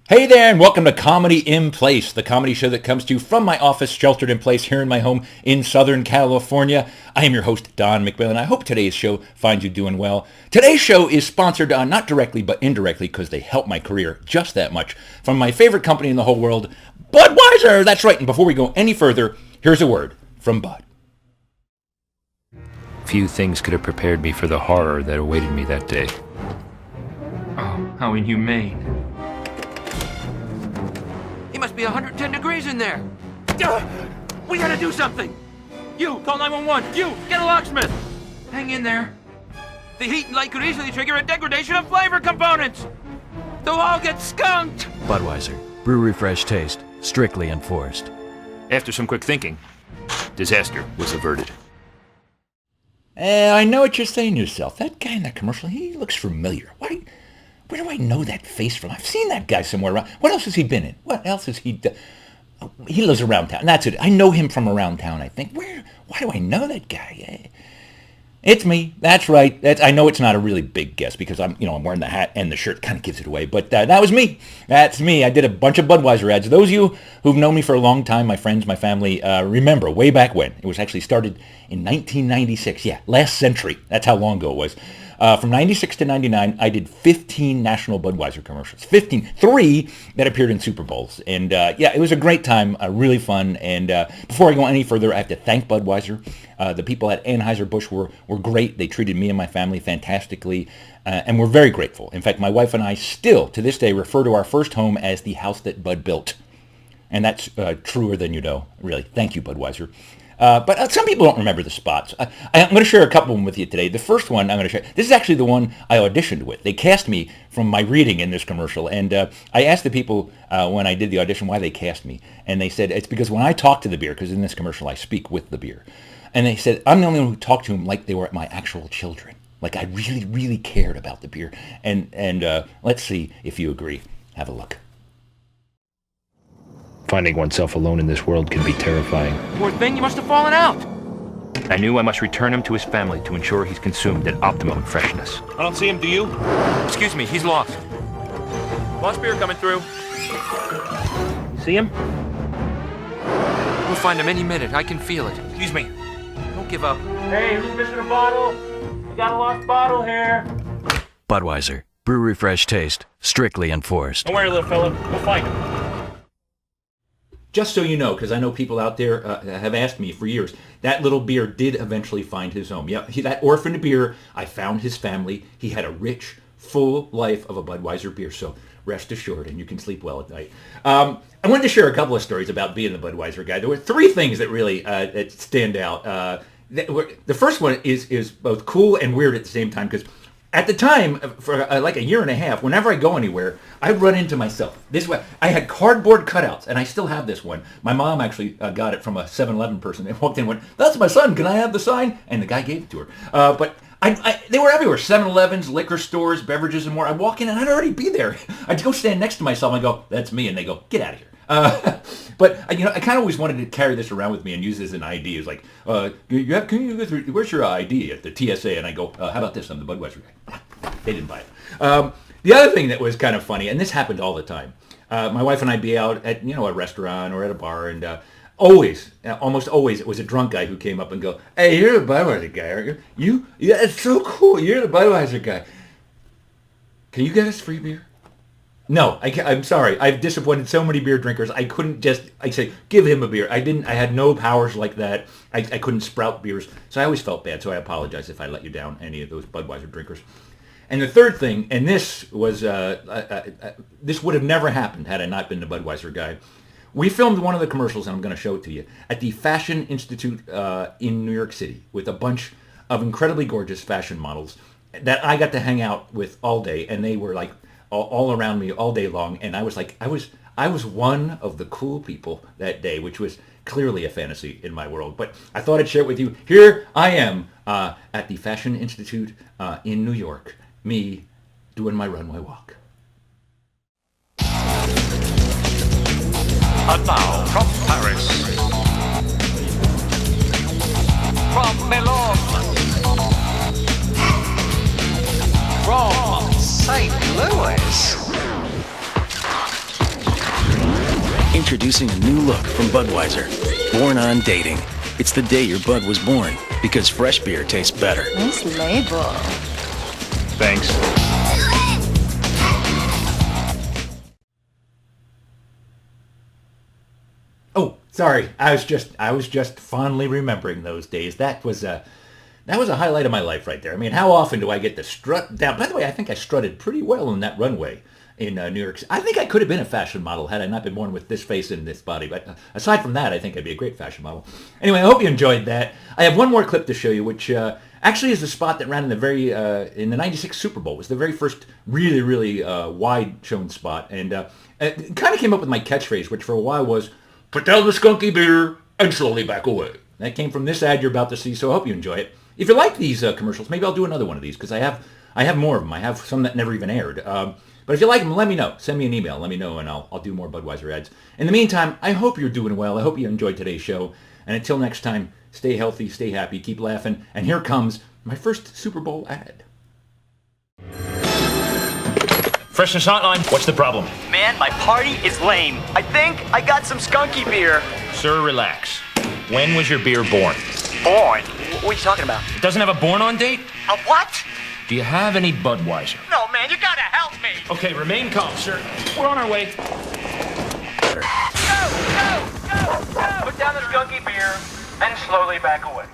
Hey there, and welcome to Comedy in Place, the comedy show that comes to you from my office, sheltered in place here in my home in Southern California. I am your host, Don McMillan. I hope today's show finds you doing well. Today's show is sponsored, not directly, but indirectly, because they help my career just that much, from my favorite company in the whole world, Budweiser. That's right, and before we go any further, here's a word from Bud. Few things could have prepared me for the horror that awaited me that day. Oh, how inhumane. It must be 110 degrees in there. We gotta do something. You, call 911. You, get a locksmith. Hang in there. The heat and light could easily trigger a degradation of flavor components. They'll all get skunked. Budweiser, brewery fresh taste, strictly enforced. After some quick thinking, disaster was averted. I know what you're saying to yourself. That guy in that commercial, he looks familiar. Where do I know that face from? I've seen that guy somewhere around. What else has he been in? What else has he done? He lives around town. That's it. I know him from around town, I think. Why do I know that guy? It's me. That's right. I know it's not a really big guess because I'm wearing the hat and the shirt kind of gives it away. But that was me. That's me. I did a bunch of Budweiser ads. Those of you who've known me for a long time, my friends, my family, remember way back when. It was actually started in 1996. Yeah, last century. That's how long ago it was. From 96 to 99, I did 15 national Budweiser commercials. 15. 3 that appeared in Super Bowls. And it was a great time, really fun. And before I go any further, I have to thank Budweiser. The people at Anheuser-Busch were great. They treated me and my family fantastically. And we're very grateful. In fact, my wife and I still, to this day, refer to our first home as the house that Bud built. And that's truer than you know, really. Thank you, Budweiser. But some people don't remember the spots. I'm going to share a couple of them with you today. The first one I'm going to share, this is actually the one I auditioned with. They cast me from my reading in this commercial. And I asked the people when I did the audition why they cast me. And they said, it's because when I talk to the beer, because in this commercial I speak with the beer. And they said, I'm the only one who talked to them like they were my actual children. Like I really, really cared about the beer. And let's see if you agree. Have a look. Finding oneself alone in this world can be terrifying. Poor thing, you must have fallen out. I knew I must return him to his family to ensure he's consumed at optimum freshness. I don't see him, do you? Excuse me, he's lost. Lost beer coming through. See him? We'll find him any minute. I can feel it. Excuse me. Don't give up. Hey, who's missing a bottle? We got a lost bottle here. Budweiser, brewery fresh taste, strictly enforced. Don't worry, little fella. We'll find him. Just so you know, because I know people out there have asked me for years, that little beer did eventually find his home. Yeah, that orphaned beer, I found his family. He had a rich, full life of a Budweiser beer, so rest assured, and you can sleep well at night. I wanted to share a couple of stories about being the Budweiser guy. There were 3 things that really stand out. The first one is both cool and weird at the same time, because at the time, for like a year and a half, whenever I go anywhere, I run into myself. This way, I had cardboard cutouts, and I still have this one. My mom actually got it from a 7-Eleven person. They walked in and went, "That's my son, can I have the sign?" And the guy gave it to her. But they were everywhere, 7-Elevens, liquor stores, beverages, and more. I'd walk in, and I'd already be there. I'd go stand next to myself, and I go, "That's me," and they go, "Get out of here." But I kind of always wanted to carry this around with me and use it as an ID. It's like, where's your ID at the TSA? And I go, how about this? I'm the Budweiser guy. They didn't buy it. The other thing that was kind of funny, and this happened all the time, my wife and I'd be out at a restaurant or at a bar, and almost always, it was a drunk guy who came up and go, "Hey, you're the Budweiser guy, aren't you? Yeah, it's so cool. You're the Budweiser guy. Can you get us free beer?" No, I'm sorry. I've disappointed so many beer drinkers. I couldn't I say, give him a beer. I had no powers like that. I couldn't sprout beers. So I always felt bad. So I apologize if I let you down, any of those Budweiser drinkers. And the third thing, and this was, this would have never happened had I not been the Budweiser guy. We filmed one of the commercials, and I'm going to show it to you, at the Fashion Institute in New York City with a bunch of incredibly gorgeous fashion models that I got to hang out with all day, and they were like, all around me all day long, and I was like, I was one of the cool people that day, which was clearly a fantasy in my world. But I thought I'd share it with you. Here I am at the Fashion Institute in New York, me doing my runway walk. And now from Paris, from Milan, from St. Louis, Introducing a new look from Budweiser. Born on dating. It's the day your Bud was born, because fresh beer tastes better. Nice label. Thanks. Oh, sorry. I was just fondly remembering those days. That was a highlight of my life right there. I mean, how often do I get to strut down? By the way, I think I strutted pretty well in that runway in New York. I think I could have been a fashion model had I not been born with this face and this body. But aside from that, I think I'd be a great fashion model. Anyway, I hope you enjoyed that. I have one more clip to show you, which actually is the spot that ran in the '96 Super Bowl. It was the very first really wide shown spot, and it kind of came up with my catchphrase, which for a while was, "Put down the skunky beer and slowly back away." That came from this ad you're about to see, so I hope you enjoy it. If you like these commercials, maybe I'll do another one of these, because I have more of them. I have some that never even aired. But if you like them, let me know. Send me an email. Let me know, and I'll do more Budweiser ads. In the meantime, I hope you're doing well. I hope you enjoyed today's show. And until next time, stay healthy, stay happy, keep laughing. And here comes my first Super Bowl ad. Freshness Hotline, what's the problem? Man, my party is lame. I think I got some skunky beer. Sir, relax. When was your beer born? Born? What are you talking about? It doesn't have a born-on date? A what? Do you have any Budweiser? No, man, you gotta help me. Okay, remain calm, sir. We're on our way. Go! Put down the skunky beer and slowly back away.